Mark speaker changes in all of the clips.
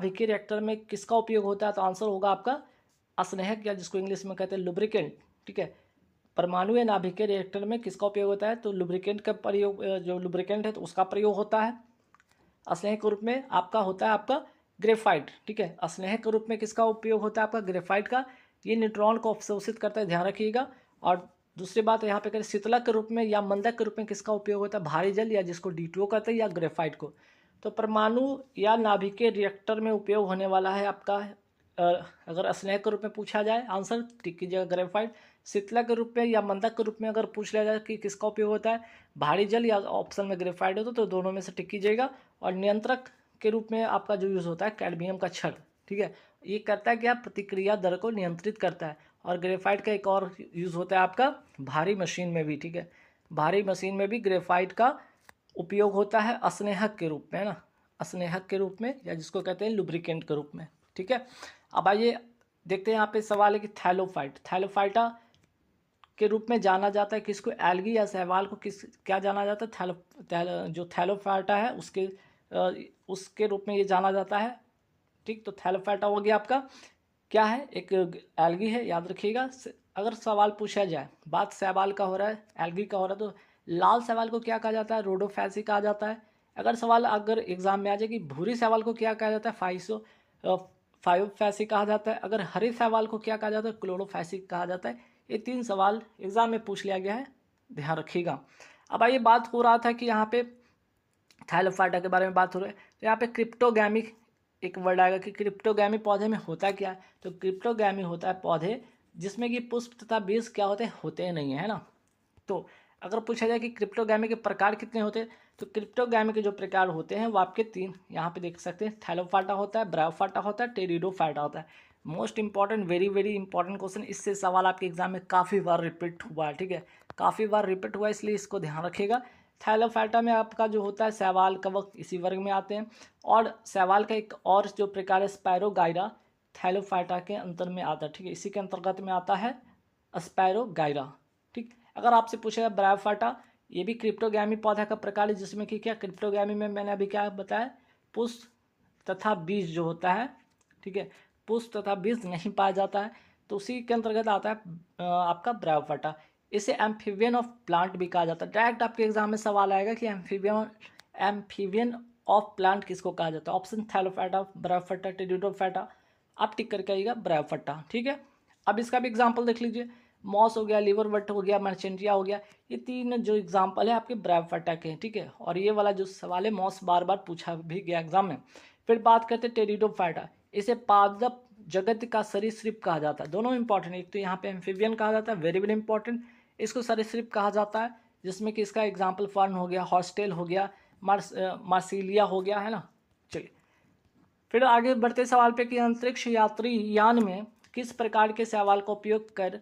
Speaker 1: नाभिकीय रिएक्टर में किसका उपयोग होता है? तो आंसर होगा आपका अस्नेहक, या जिसको इंग्लिश में कहते हैं लुब्रिकेंट। ठीक है, परमाणु नाभिकीय रिएक्टर में किसका उपयोग होता है? तो लुब्रिकेंट का प्रयोग, जो लुब्रिकेंट है तो उसका प्रयोग होता है। अस्नेहक के रूप में आपका होता है आपका ग्रेफाइट। ठीक है, अस्नेहक के रूप में किसका उपयोग होता है? आपका ग्रेफाइट का। ये न्यूट्रॉन को अवशोषित करता है, ध्यान रखिएगा। और दूसरी बात यहाँ पे करें, शीतलक के रूप में या मंदक के रूप में किसका उपयोग होता है? भारी जल, या जिसको D2O कहते हैं, या ग्रेफाइट को। तो परमाणु या नाभिकीय रिएक्टर में उपयोग होने वाला है आपका, अगर अस्नेहक के रूप में पूछा जाए आंसर टिक कीजिएगा ग्रेफाइट। शीतलक के रूप में या मंदक के रूप में अगर पूछ लिया जाए कि किसका उपयोग होता है? भारी जल, या ऑप्शन में ग्रेफाइट हो तो दोनों में से टिक कीजिएगा। और नियंत्रक के रूप में आपका जो यूज़ होता है कैडमियम का छड़। ठीक है, ये करता है क्या? प्रतिक्रिया दर को नियंत्रित करता है। और ग्रेफाइट का एक और यूज़ होता है आपका भारी मशीन में भी। ठीक है, भारी मशीन में भी ग्रेफाइट का उपयोग होता है अस्नेहक के रूप में, है ना, अस्नेहक के रूप में, या जिसको कहते हैं लुब्रिकेंट के रूप में। ठीक है, अब आइए देखते हैं, यहाँ पे सवाल है कि थैलोफाइटा के रूप में जाना जाता है किसको? एल्गी या शैवाल को किस क्या जाना जाता है? जो थैलोफाइटा है उसके रूप में ये जाना जाता है। ठीक, तो थैलोफाइटा हो गया आपका क्या है? एक एल्गी है, याद रखिएगा। अगर सवाल पूछा जाए, बात शैवाल का हो रहा है, एल्गी का हो रहा है, तो लाल शैवाल को क्या कहा जाता है? रोडोफैसी कहा जाता है। अगर सवाल अगर एग्जाम में आ जाए कि भूरी शैवाल को क्या कहा जाता है? फाइवफैसी कहा जाता है। अगर हरे शैवाल को क्या कहा जाता है? क्लोरोफैसी कहा जाता है। ये 3 सवाल एग्जाम में पूछ लिया गया है, ध्यान रखिएगा। अब आइए, बात हो रहा था कि यहाँ पे थैलोफाइटा के बारे में बात हो रही है, तो यहाँ पे क्रिप्टोगैमी एक वर्ड आएगा कि क्रिप्टोगैमी पौधे में होता क्या है? तो क्रिप्टोगैमी होता है पौधे जिसमें कि पुष्प तथा बीज क्या होते हैं? होते नहीं है ना। तो अगर पूछा जाए कि क्रिप्टोगैमी के प्रकार कितने होते हैं, तो क्रिप्टोगैमी के जो प्रकार होते हैं वो आपके 3 यहाँ पे देख सकते हैं। थैलोफाइटा होता है, ब्रायोफाइटा होता है, टेरिडोफाइटा होता है। Most important, very very important question, इससे सवाल आपके एग्जाम में काफ़ी बार रिपीट हुआ है। ठीक है, काफ़ी बार रिपीट हुआ है, इसलिए इसको ध्यान रखिएगा। थैलोफाइटा में आपका जो होता है शैवाल, कवक इसी वर्ग में आते हैं। और शैवाल का एक और जो प्रकार है स्पैरोगाइरा, थैलोफाइटा के अंतर में आता है। ठीक है, इसी के अंतर्गत में आता है स्पैरोगाइरा। ठीक, अगर आपसे पूछेगा ब्रायोफाइटा, ये भी क्रिप्टोगैमी पौधा का प्रकार है, जिसमें कि क्या क्रिप्टोगैमी में मैंने अभी क्या बताया? पुष्प तथा बीज जो होता है, ठीक है, पुष्प तथा बीज नहीं पाया जाता है, तो उसी के अंतर्गत आता है आपका ब्रायोफाइटा। इसे एम्फीबियन ऑफ प्लांट भी कहा जाता है। डायरेक्ट आपके एग्जाम में सवाल आएगा कि एम्फीबियन ऑफ प्लांट किसको कहा जाता है? Option Thallophyta, bryophyta, pteridophyta. आप टिक करके आइएगा ब्रायोफाइटा। ठीक है, अब इसका भी एग्जाम्पल देख लीजिए। मॉस हो गया, लिवरवर्ट हो गया, मर्चेंटिया हो गया, ये 3 जो एग्जाम्पल है आपके ब्रायोफाइटा के हैं। ठीक है, और ये वाला जो सवाल है मॉस बार बार पूछा भी गया एग्जाम में। फिर बात करते हैं टेरिडोफाइटा, इसे पादप जगत का सरीसृप कहा जाता है। दोनों इंपॉर्टेंट, एक तो यहाँ पे एम्फीबियन कहा जाता है, वेरी वेरी इंपॉर्टेंट, इसको सरीसृप कहा जाता है, जिसमें कि इसका एग्जाम्पल फर्न हो गया, हॉस्टेल हो गया, मार्सिलिया हो गया, है ना। चलिए फिर आगे बढ़ते सवाल पे कि अंतरिक्ष यात्री यान में किस प्रकार के शैवाल का उपयोग कर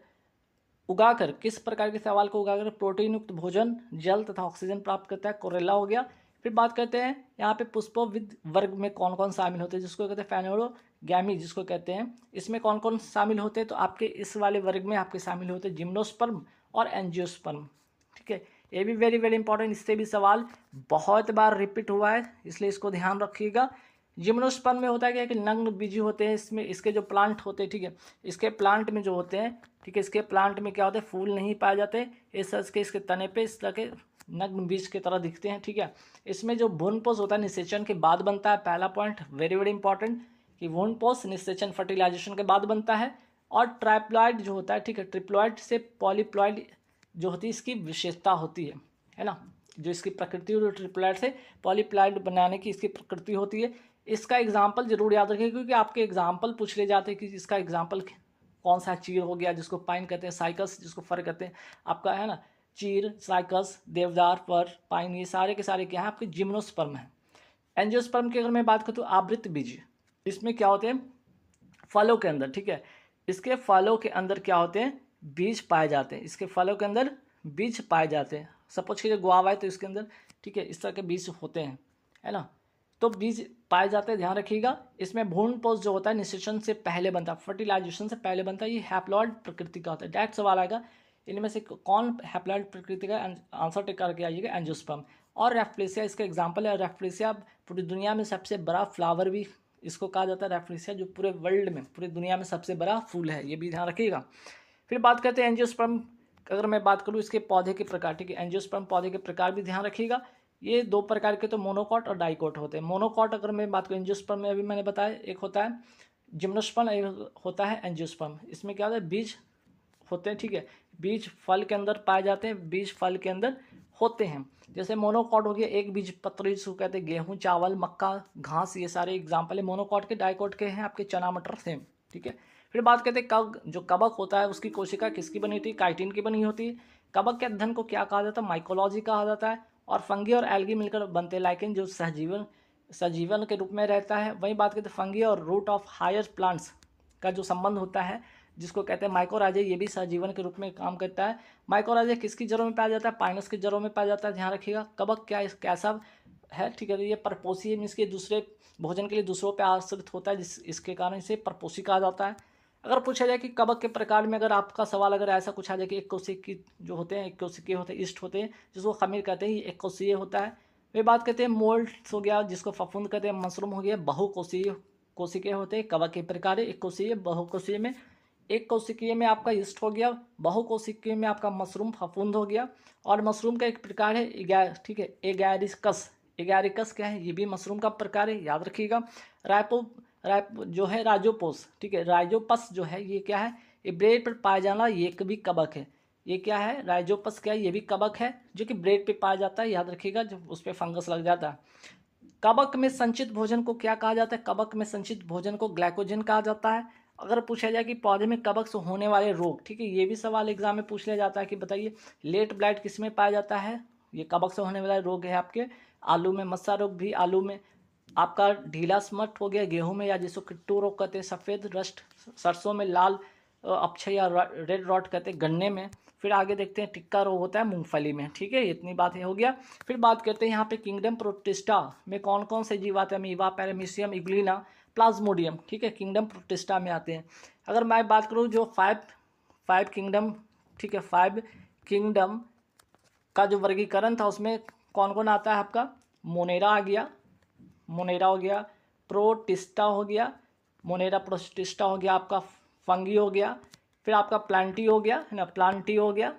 Speaker 1: उगाकर किस प्रकार के शैवाल को उगाकर प्रोटीन युक्त भोजन, जल तथा ऑक्सीजन प्राप्त करता है? कोरेला हो गया। फिर बात करते हैं यहाँ पे पुष्पविद वर्ग में कौन कौन शामिल होते हैं, जिसको कहते हैं फेनोरोगैमी, जिसको कहते हैं। इसमें कौन कौन शामिल होते हैं? तो आपके इस वाले वर्ग में आपके शामिल होते हैं जिम्नोस्पर्म और एंजियोस्पर्म। ठीक है, ये भी वेरी वेरी इंपॉर्टेंट, इससे भी सवाल बहुत बार रिपीट हुआ है, इसलिए इसको ध्यान रखिएगा। जिम्नोस्पर्म में होता है क्या कि नग्न बीजी होते हैं, इसमें इसके जो प्लांट होते हैं, ठीक है, इसके प्लांट में जो होते हैं, ठीक है, इसके प्लांट में क्या होता है? फूल नहीं पाए जाते, इस तरह के इसके तने पे इस तरह के नग्न बीज की तरह दिखते हैं। ठीक है, इसमें जो भ्रूणपोष होता है निषेचन के बाद बनता है। पहला पॉइंट वेरी वेरी इंपॉर्टेंट कि भ्रूणपोष निषेचन फर्टिलाइजेशन के बाद बनता है। और ट्राइप्लॉइड जो होता है, ठीक है, ट्रिप्लॉइड से पॉलीप्लॉइड जो होती है इसकी विशेषता होती है ना, जो इसकी प्रकृति और ट्रिप्लॉइड से पॉलीप्लॉइड बनाने की इसकी प्रकृति होती है। इसका एग्जाम्पल जरूर याद रखिए, क्योंकि आपके एग्जाम्पल पूछ ले जाते हैं कि इसका एग्जाम्पल कौन सा? चीर हो गया, जिसको पाइन कहते हैं, साइकस जिसको फर कहते हैं, आपका है ना, चीर, साइकस, देवदार, फर, पाइन, ये सारे के सारे क्या है? आपके जिम्नोस्पर्म है। एंजियोस्पर्म की अगर मैं बात करूँ तो आवृत बीज, इसमें क्या होते हैं? फलों के अंदर, ठीक है, इसके फलों के अंदर क्या होते हैं? बीज पाए जाते हैं, इसके फलों के अंदर बीज पाए जाते हैं। सपोज कीजिए गुआवा है तो इसके अंदर, ठीक है, इस तरह के बीज होते हैं, है ना, तो बीज पाए जाते हैं, ध्यान रखिएगा। इसमें भ्रूणपोष जो होता है निषेचन से पहले बनता है, फर्टिलाइजेशन से पहले बनता है, ये हैप्लॉइड प्रकृति का होता है। डायरेक्ट सवाल आएगा इनमें से कौन हैप्लॉइड प्रकृति का? आंसर टिक करके आइएगा एंजियोस्पर्म। और रेफ्लेसिया इसका एग्जाम्पल है। रेफ्लेसिया पूरी दुनिया में सबसे बड़ा फ्लावर भी इसको कहा जाता है रेफरेंसिया, जो पूरे वर्ल्ड में, पूरी दुनिया में सबसे बड़ा फूल है, ये भी ध्यान रखिएगा। फिर बात करते हैं एंजियोस्पर्म। अगर मैं बात करूँ इसके पौधे के प्रकार, ठीक है, एंजियोस्पर्म पौधे के प्रकार भी ध्यान रखिएगा। ये दो प्रकार के तो मोनोकॉट और डाइकॉट होते हैं। मोनोकॉट अगर मैं बात करूँ एंजियोस्पर्म में, अभी मैंने बताया एक होता है जिम्नोस्पर्म, एक होता है एंजियोस्पर्म। इसमें क्या होता है, बीज होते हैं, ठीक है, बीज फल के अंदर पाए जाते हैं, बीज फल के अंदर होते हैं। जैसे मोनोकॉट हो गया एक बीज पत्री जिसको कहते हैं, गेहूँ, चावल, मक्का, घास, ये सारे एग्जाम्पल है मोनोकॉट के। डाइकॉट के हैं आपके चना मटर सेम, ठीक है। फिर बात करते हैं कवक। जो कवक होता है उसकी कोशिका किसकी बनी होती है, काइटिन की बनी होती है। कवक के अध्ययन को क्या कहा जाता है, माइकोलॉजी कहा जाता है। और फंगी और एल्गी मिलकर बनते हैं लाइकेन, जो सजीवन के रूप में रहता है। वहीं बात करते हैं फंगी और रूट ऑफ हायर प्लांट्स का जो संबंध होता है, जिसको कहते हैं माइकोराइजा, ये भी सजीवन के रूप में काम करता है। माइकोराइजा किसकी जड़ों में पाया जाता है, पाइनस की जड़ों में पाया जाता है, ध्यान रखिएगा। कवक कैसा है, ठीक है, ये परपोषी है, मीन्स के दूसरे भोजन के लिए दूसरों पर आश्रित होता है, इसके कारण इसे परपोषी कहा जाता है। अगर पूछा जाए कि कवक के प्रकार में, अगर आपका सवाल अगर ऐसा पूछा जाए कि एक कोशिकीय जो होते हैं, एक कोशिकीय होते हैं, ईस्ट होते हैं, जिसको खमीर कहते हैं, ये एक कोशिकीय होता है। वे बात करते हैं मोल्ड्स हो गया, जिसको फफूंद कहते हैं, मशरूम हो गया, कोशिकीय होते हैं। कवक के प्रकार है एक कोशिकीय, बहुकोशिकीय में, एक कोशिकीय में आपका ईस्ट हो गया, बहुकोशिकीय में आपका मशरूम फफूंद हो गया। और मशरूम का एक प्रकार है ठीक है, एगैरिकस। एगैरिकस क्या है, ये भी मशरूम का प्रकार है, याद रखिएगा। जो है राइजोपोस, ठीक है, राइजोपस जो है ये क्या है, ये ब्रेड पर पाया जाना, ये भी कवक है। ये क्या है, राइजोपस क्या है, ये भी कवक है, जो कि ब्रेड पे पाया जाता है, याद रखिएगा, जब उस पर फंगस लग जाता है। कवक में संचित भोजन को क्या कहा जाता है, कवक में संचित भोजन को ग्लाइकोजन कहा जाता है। अगर पूछा जाए कि पौधे में कवक से होने वाले रोग, ठीक है, ये भी सवाल एग्जाम में पूछ लिया जाता है कि बताइए लेट ब्लाइट किस में पाया जाता है। ये कवक से होने वाला रोग है आपके आलू में, मस्सा रोग भी आलू में, आपका ढीला स्मट हो गया गेहूं में, या जिसको किट्टू रोग कहते हैं, सफ़ेद रस्ट सरसों में, लाल अक्षय या रेड रॉट कहते हैं गन्ने में। फिर आगे देखते हैं टिक्का रोग होता है मूंगफली में, ठीक है, इतनी बात हो गया। फिर बात करते हैं यहाँ पे किंगडम प्रोटिस्टा में कौन कौन से जीव आते हैं, अमीबा, पैरामीशियम, इग्लिना, प्लाज्मोडियम, ठीक है, किंगडम प्रोटिस्टा में आते हैं। अगर मैं बात करूँ जो फाइव किंगडम, ठीक है, 5 किंगडम का जो वर्गीकरण था उसमें कौन कौन आता है आपका, मोनेरा आ गया, मोनेरा हो गया, प्रोटिस्टा हो गया, मोनेरा प्रोटिस्टा हो गया, आपका फंगी हो गया, फिर आपका प्लांटी हो गया, है ना, प्लांटी हो गया,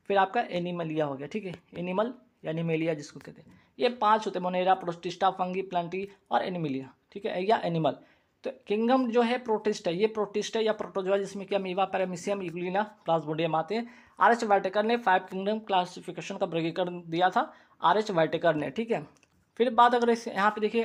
Speaker 1: फिर आपका एनिमलिया हो गया, ठीक है, एनिमल या एनिमेलिया जिसको कहते हैं। ये 5 होते हैं, मोनेरा, प्रोटिस्टा, फंगी, प्लांटी और एनिमलिया, ठीक है, या एनिमल। तो किंगडम जो है प्रोटिस्ट है, ये प्रोटिस्ट है या प्रोटोजोआ, जिसमें कि अमीबा, पैरामीशियम, इग्लिना, प्लाज्मोडियम आते हैं। आर.एच. वाइटेकर ने 5 किंगडम क्लासिफिकेशन का वर्गीकरण दिया था, आर.एच. वाइटेकर ने, ठीक है। फिर बात अगर इस यहाँ पे देखिए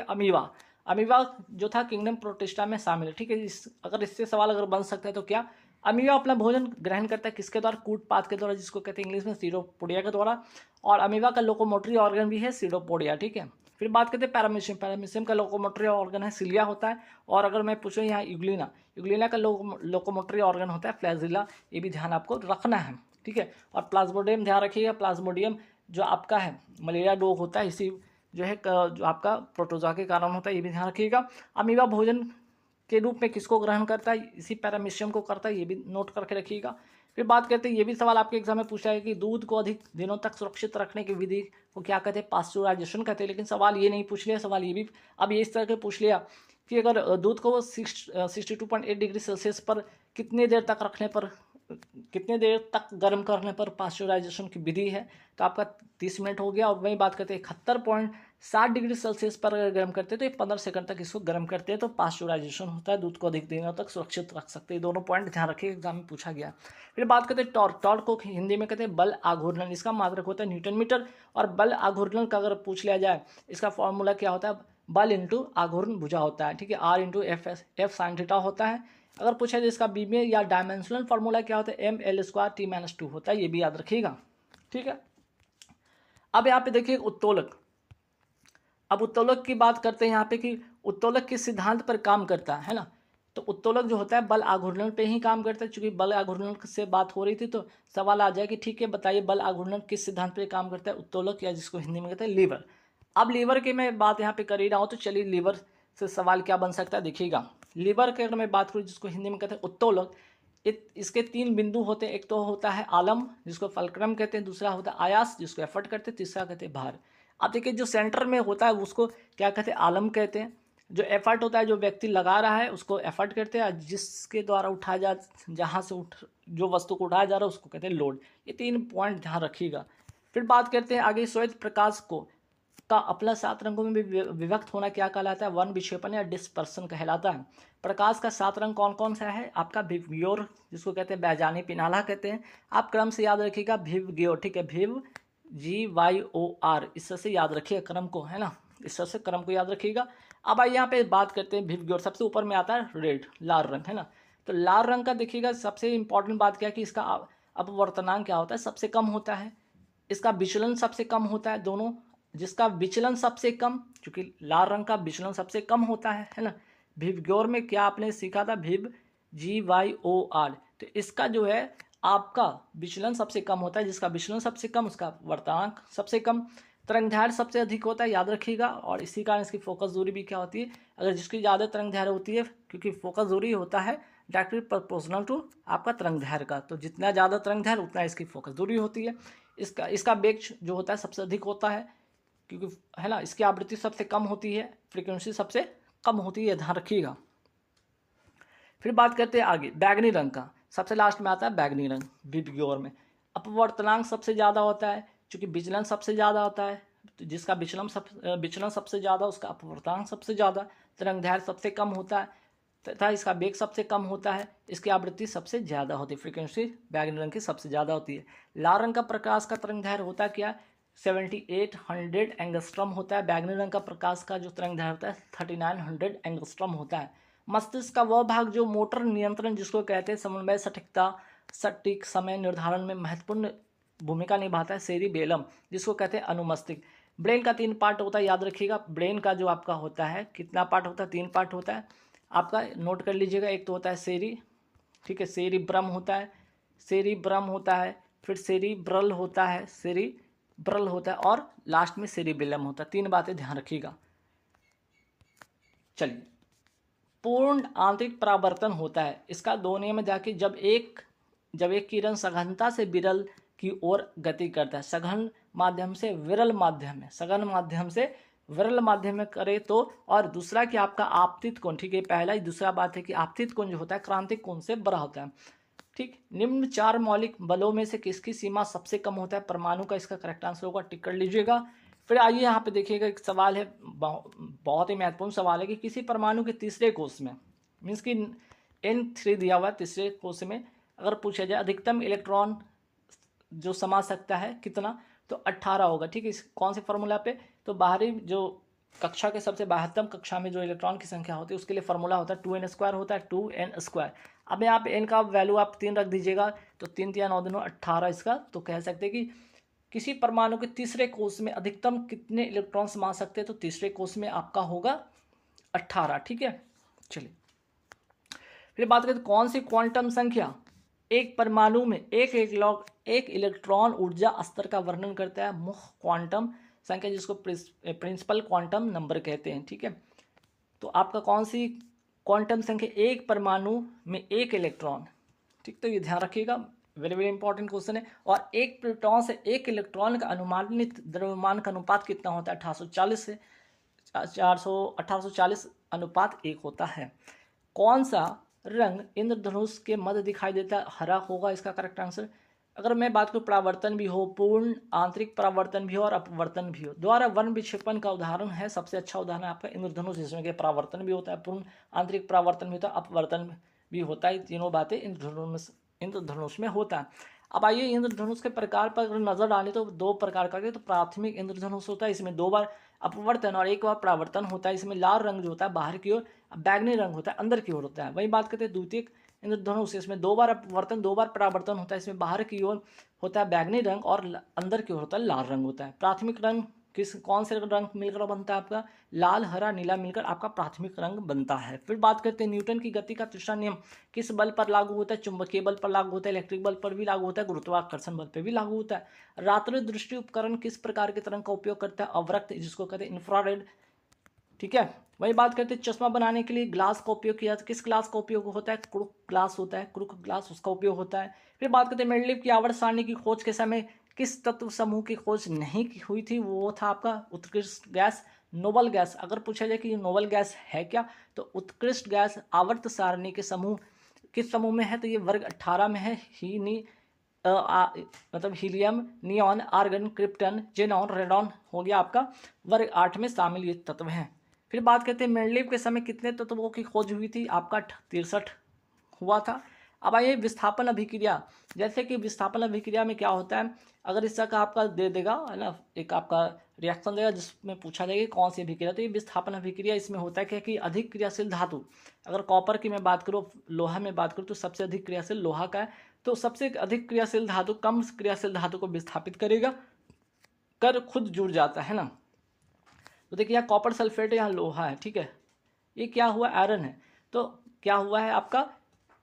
Speaker 1: अमीबा जो था किंगडम प्रोटिस्टा में शामिल है, ठीक है। अगर इससे सवाल अगर बन सकता है तो क्या, अमीबा अपना भोजन ग्रहण करता है किसके द्वारा, कूटपाथ के द्वारा, जिसको कहते हैं इंग्लिश में सीरोपोडिया के द्वारा। और अमीबा का लोकोमोटरी ऑर्गन भी है सीरोपोडिया, ठीक है। फिर बात करते हैं पैरामीशियम का लोकोमोटरी ऑर्गन है सिलिया होता है। और अगर मैं पूछूँ यहाँ यूग्लिना का लोकोमोटरी ऑर्गन होता है फ्लैजिला, ये भी ध्यान आपको रखना है, ठीक है। और प्लाज्मोडियम ध्यान रखिएगा, प्लाज्मोडियम जो आपका है मलेरिया रोग होता है, इसी जो है जो आपका प्रोटोजोआ के कारण होता है, ये भी ध्यान रखिएगा। अमीबा भोजन के रूप में किसको ग्रहण करता है, इसी पैरामीशियम को करता है, ये भी नोट करके रखिएगा। फिर बात करते हैं, ये भी सवाल आपके एग्जाम में पूछा है कि दूध को अधिक दिनों तक सुरक्षित रखने की विधि को क्या कहते हैं, पास्चुराइजेशन कहते हैं। लेकिन सवाल ये नहीं पूछ लिया, सवाल ये भी अब ये इस तरह के पूछ लिया कि अगर दूध को 62.8 डिग्री सेल्सियस पर कितने देर तक गर्म करने पर पास्चुराइजेशन की विधि है, तो आपका 30 मिनट हो गया। और वही बात करते हैं 71.7 डिग्री सेल्सियस पर अगर गर्म करते हैं तो 15 सेकंड तक इसको गर्म करते हैं, तो पास्चुराइजेशन होता है, दूध को अधिक दिनों तक सुरक्षित रख सकते हैं। दोनों पॉइंट ध्यान रखिए, एग्जाम में पूछा गया। फिर बात करते हैं टॉर्क को हिंदी में कहते हैं बल आघूर्णन, इसका मात्रक होता है न्यूटन मीटर। और बल आघूर्णन का अगर पूछ लिया जाए, इसका फॉर्मूला क्या होता है, बल इंटू आघूर्ण भुजा होता है, ठीक है, R into F sine theta होता है। अगर पूछा जाए इसका बी में या डायमेंशनल फार्मूला क्या होता है, ML²T-2 होता है, ये भी याद रखिएगा, ठीक है। अब यहाँ पे देखिए उत्तोलक। अब उत्तोलक की बात करते हैं यहाँ पे कि उत्तोलक किस सिद्धांत पर काम करता है ना। तो उत्तोलक जो होता है बल आघूर्णन पे ही काम करता है। चूंकि बल आघूर्णन से बात हो रही थी तो सवाल आ जाए कि ठीक है बताइए बल आघूर्णन किस सिद्धांत पे काम करता है, उत्तोलक, या जिसको हिंदी में कहते हैं लीवर। अब लीवर की मैं बात यहाँ पे कर ही रहा हूँ, तो चलिए लीवर से सवाल क्या बन सकता है, देखिएगा। लीवर की अगर मैं बात करूँ जिसको हिंदी में कहते हैं उत्तोलक, इसके 3 बिंदु होते हैं। एक तो होता है आलम जिसको फल्क्रम कहते हैं, दूसरा होता है आयास जिसको एफर्ट कहते हैं, तीसरा कहते हैं भार। अब देखिए जो सेंटर में होता है उसको क्या कहते हैं, आलम कहते हैं। जो एफर्ट होता है, जो व्यक्ति लगा रहा है उसको एफर्ट कहते हैं, जिसके द्वारा उठाया जा जहाँ से जो वस्तु को उठाया जा रहा है उसको कहते हैं लोड। ये 3 पॉइंट ध्यान रखिएगा। फिर बात करते हैं आगे, श्वेत प्रकाश को का अपना 7 रंगों में विभक्त होना क्या कहलाता है? वन विक्षेपण या डिस्पर्सन कहलाता है। प्रकाश का 7 रंग कौन कौन सा है? आपका विवग्योर, जिसको कहते हैं बैजानी पिनाला कहते हैं। आप क्रम से याद रखिएगा, विवग्योर, ठीक है, विव GYOR, इस तरह से याद रखिएगा क्रम को, है ना, इस तरह से क्रम को याद रखिएगा। अब आइए यहाँ पे बात करते हैं विवग्योर। सबसे ऊपर में आता है रेड, लाल रंग, है ना। तो लाल रंग का देखिएगा, सबसे इंपॉर्टेंट बात क्या है कि इसका अपवर्तनांक क्या होता है? सबसे कम होता है। इसका विचलन सबसे कम होता है। दोनों, जिसका विचलन सबसे कम, क्योंकि लाल रंग का विचलन सबसे कम होता है ना। विवग्योर में क्या आपने सीखा था? विव GYOR। तो इसका जो है आपका विचलन सबसे कम होता है। जिसका विचलन सबसे कम उसका वर्तनांक सबसे कम। तरंगदैर्घ्य सबसे अधिक होता है, याद रखिएगा। और इसी कारण इसकी फोकस दूरी भी क्या होती है? अगर जिसकी ज़्यादा तरंगदैर्घ्य होती है, क्योंकि फोकस दूरी होता है डायरेक्टली प्रोपोर्शनल टू आपका तरंगदैर्घ्य का, तो जितना ज़्यादा तरंगदैर्घ्य उतना इसकी फोकस दूरी होती है। इसका वेग जो होता है सबसे अधिक होता है, क्योंकि, है ना, इसकी आवृत्ति सबसे कम होती है, फ्रीक्वेंसी सबसे कम होती है, ध्यान रखिएगा। फिर बात करते हैं आगे बैगनी रंग का। सबसे लास्ट में आता है बैगनी रंग विवग्योर में। अपवर्तनांक सबसे ज़्यादा होता है, क्योंकि विचलन सबसे ज़्यादा होता है। तो जिसका विचलन सबसे ज़्यादा उसका अपवर्तनांक सबसे ज़्यादा। तरंगदैर्घ्य सबसे कम होता है तथा इसका वेग सबसे कम होता है। इसकी आवृत्ति सबसे ज़्यादा होती है, फ्रीक्वेंसी बैगनी रंग की सबसे ज़्यादा होती है। लाल रंग का प्रकाश का तरंगदैर्घ्य होता है क्या? 7800 एंगस्ट्रॉम होता है। बैगनी रंग का प्रकाश का जो तरंगदैर्घ्य होता है 3900 एंगस्ट्रॉम होता है। मस्तिष्क का वह भाग जो मोटर नियंत्रण, जिसको कहते हैं समन्वय, सटीक समय निर्धारण में महत्वपूर्ण भूमिका निभाता है, सेरिबेलम, जिसको कहते हैं अनुमस्तिष्क। ब्रेन का 3 पार्ट होता है, याद रखिएगा। ब्रेन का जो आपका होता है कितना पार्ट होता है? 3 पार्ट होता है, आपका नोट कर लीजिएगा। एक तो होता है ठीक है, सेरिब्रम होता है, फिर सेरिब्रल होता है, और लास्ट में सेरिबेलम होता है। 3 बातें ध्यान रखिएगा। चलिए, पूर्ण आंतरिक परावर्तन होता है। इसका 2 नियम है, जाके जब एक किरण सघनता से विरल की ओर गति करता है, सघन माध्यम से विरल माध्यम में करे तो, और दूसरा कि आपका आपतित कोण, ठीक है, पहला ही। दूसरा बात है कि आपतित कोण जो होता है क्रांतिक कोण से बड़ा होता है, ठीक। निम्न 4 मौलिक बलों में से किसकी सीमा सबसे कम होता है? परमाणु का इसका करेक्ट आंसर होगा, टिक कर लीजिएगा। फिर आइए यहाँ पे देखिएगा, एक सवाल है, बहुत ही महत्वपूर्ण सवाल है कि किसी परमाणु के तीसरे कोष में, मीन्स कि N3 दिया हुआ है, तीसरे कोष में अगर पूछा जाए अधिकतम इलेक्ट्रॉन जो समा सकता है कितना, तो 18 होगा, ठीक है। कौन से फॉर्मूला पे? तो बाहरी जो कक्षा के सबसे बाहरतम कक्षा में जो इलेक्ट्रॉन की संख्या होती है उसके लिए फॉर्मूला होता है 2n² होता है, 2n²। अब यहाँ पे n का वैल्यू आप 3 रख दीजिएगा, तो 3 3 9 2 18 इसका। तो कह सकते हैं कि किसी परमाणु के तीसरे कोष में अधिकतम कितने इलेक्ट्रॉन समा सकते हैं? तो तीसरे कोष में आपका होगा 18, ठीक है। चलिए, फिर बात करते कौन सी क्वांटम संख्या एक परमाणु में एक इलेक्ट्रॉन ऊर्जा स्तर का वर्णन करता है? मुख्य क्वांटम संख्या, जिसको प्रिंसिपल क्वांटम नंबर कहते हैं, ठीक है। तो आपका कौन सी क्वांटम संख्या एक परमाणु में एक इलेक्ट्रॉन, ठीक। तो ये ध्यान रखिएगा, वेरी वेरी इंपॉर्टेंट क्वेश्चन है। और एक प्रोटॉन से एक इलेक्ट्रॉन का अनुमानित द्रव्यमान का अनुपात कितना होता है? 1840 से 1840 अनुपात 1 होता है। कौन सा रंग इंद्रधनुष के मध्य दिखाई देता है? हरा होगा इसका करेक्ट आंसर। अगर मैं बात करूँ परावर्तन भी हो, पूर्ण आंतरिक परावर्तन भी हो और अपवर्तन भी हो, द्वारा वन विक्षेपण का उदाहरण है, सबसे अच्छा उदाहरण है आपका इंद्रधनुष, जिसमें कि परावर्तन भी होता है, पूर्ण आंतरिक परावर्तन भी होता है, अपवर्तन भी होता है। तीनों बातें इंद्रधनुष में होता है। अब आइए इंद्रधनुष के प्रकार पर अगर नजर डालें तो 2 प्रकार का, तो प्राथमिक इंद्रधनुष होता है, इसमें 2 बार अपवर्तन और 1 बार परावर्तन होता है। इसमें लाल रंग जो होता है बाहर की ओर, बैगनी रंग होता है अंदर की ओर होता है। वही बात करते हैं द्वितीयक इंद्रधनुष, इसमें 2 बार अपवर्तन 2 बार परावर्तन होता है। इसमें बाहर की ओर होता है बैगनी रंग और अंदर की ओर होता है लाल रंग होता है। प्राथमिक रंग कौन से रंग मिलकर बनता है? आपका लाल, हरा, नीला मिलकर आपका प्राथमिक रंग बनता है। फिर बात करते हैं न्यूटन की गति का तीसरा नियम किस बल पर लागू होता है? चुंबकीय बल पर लागू होता है, इलेक्ट्रिक बल पर भी लागू होता है, गुरुत्वाकर्षण बल पर भी लागू होता है। रात्रि दृष्टि उपकरण किस प्रकार के तरंग का उपयोग करता है? अवरक्त, जिसको कहते हैं इंफ्रारेड, ठीक है। वही बात करते हैं चश्मा बनाने के लिए ग्लास का उपयोग किया जाता है। किस ग्लास का उपयोग होता है? क्रूक ग्लास होता है, क्रूक ग्लास उसका उपयोग होता है। फिर बात करते हैं मेंडलीव की आवर्त सारणी की खोज के समय किस तत्व समूह की खोज नहीं हुई थी? वो था आपका उत्कृष्ट गैस नोबल गैस, अगर पूछा जाए कि ये नोबल गैस है क्या, तो उत्कृष्ट गैस आवर्त सारणी के समूह किस समूह में है, तो ये वर्ग 18 में है। मतलब helium, neon, argon, krypton, xenon, radon हो गया आपका वर्ग 8 में शामिल ये तत्व हैं। फिर बात करते हैं मेंडलीव के समय कितने तत्वों की खोज हुई थी, आपका 63 हुआ था। अब आइए विस्थापन अभिक्रिया, जैसे कि विस्थापन अभिक्रिया में क्या होता है, अगर इस का आपका दे देगा है ना, एक आपका रिएक्शन देगा जिसमें पूछा जाएगा कौन सी अभिक्रिया, तो ये विस्थापन अभिक्रिया इसमें होता है क्या कि अधिक क्रियाशील धातु, अगर कॉपर की मैं बात करूँ, लोहा में बात करूँ, तो सबसे अधिक क्रियाशील लोहा का है, तो सबसे अधिक क्रियाशील धातु कम क्रियाशील धातु को विस्थापित करेगा, कर खुद जुड़ जाता है ना। तो देखिए यहाँ कॉपर सल्फेट यहाँ लोहा है, ठीक है, ये क्या हुआ आयरन है, तो क्या हुआ है आपका